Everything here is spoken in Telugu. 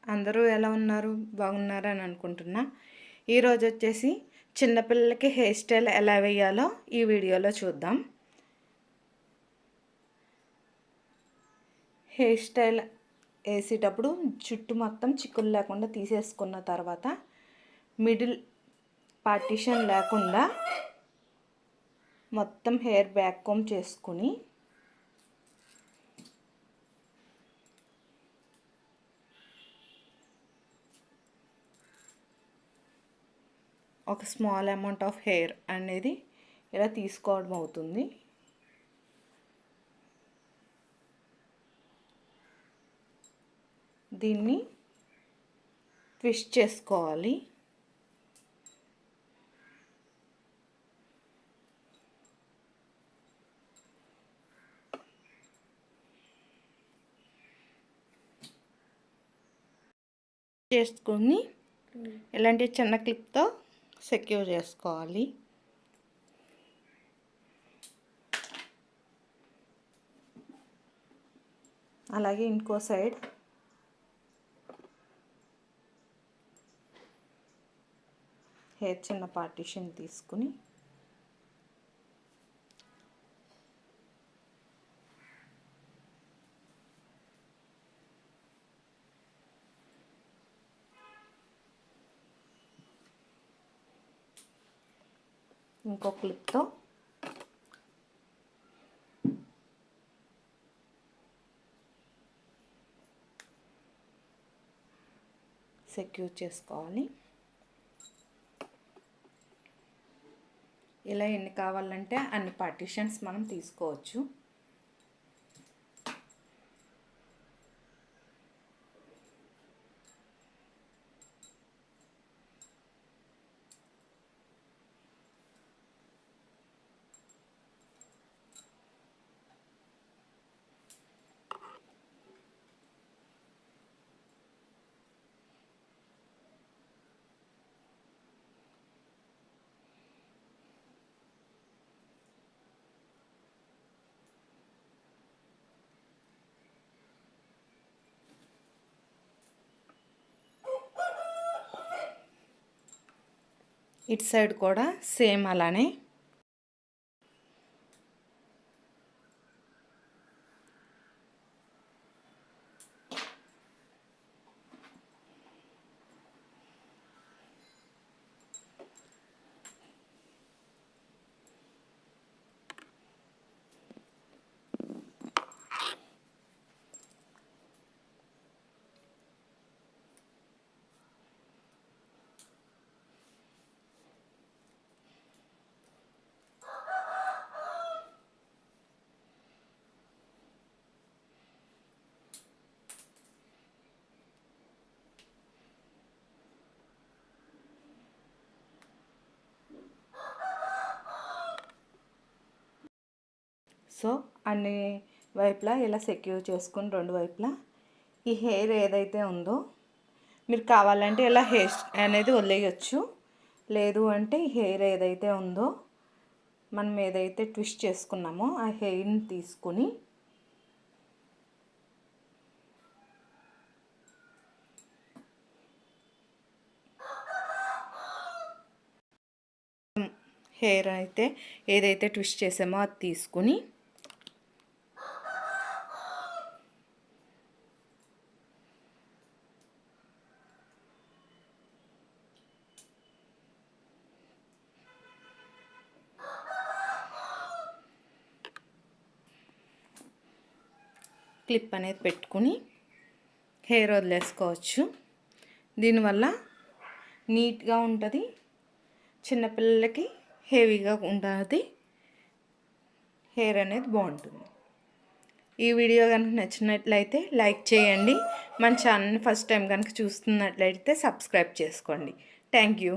అందరూ ఎలా ఉన్నారు? బాగున్నారని అనుకుంటున్నా. ఈరోజు వచ్చేసి చిన్నపిల్లలకి హెయిర్ స్టైల్ ఎలా వేయాలో ఈ వీడియోలో చూద్దాం. హెయిర్ స్టైల్ వేసేటప్పుడు జుట్టు మొత్తం చిక్కులు లేకుండా తీసేసుకున్న తర్వాత మిడిల్ పార్టీషన్ లేకుండా మొత్తం హెయిర్ బ్యాక్ కోమ్ చేసుకుని ఒక స్మాల్ అమౌంట్ ఆఫ్ హెయిర్ అనేది ఇలా తీసుకోవడం అవుతుంది. దీన్ని ట్విస్ట్ చేసుకోవాలి. చేసుకొని ఇలాంటి చిన్న క్లిప్తో సెక్యూర్ చేసుకోవాలి. అలాగే ఇంకో సైడ్ హెయిర్ చిన్న పార్టీషన్ తీసుకుని ఇంకో క్లిప్తో సెక్యూర్ చేసుకోవాలి. ఇలా ఎన్ని కావాలంటే అన్ని పార్టీషన్స్ మనం తీసుకోవచ్చు. ఇటు సైడ్ కూడా సేమ్ అలానే సో అన్ని వైపులా ఇలా సెక్యూర్ చేసుకుని రెండు వైపులా ఈ హెయిర్ ఏదైతే ఉందో మీరు కావాలంటే ఇలా హెయిర్ అనేది వదిలేయచ్చు. లేదు అంటే ఈ హెయిర్ ఏదైతే ఉందో మనం ఏదైతే ట్విస్ట్ చేసుకున్నామో ఆ హెయిర్ని తీసుకుని హెయిర్ అయితే ఏదైతే ట్విస్ట్ చేసామో అది తీసుకుని క్లిప్ అనేది పెట్టుకుని హెయిర్ వదిలేసుకోవచ్చు. దీనివల్ల నీట్గా ఉంటుంది, చిన్నపిల్లలకి హెవీగా ఉంటుంది, హెయిర్ అనేది బాగుంటుంది. ఈ వీడియో కనుక నచ్చినట్లయితే లైక్ చేయండి. మన ఛానల్ని ఫస్ట్ టైం కనుక చూస్తున్నట్లయితే సబ్స్క్రైబ్ చేసుకోండి. Thank you.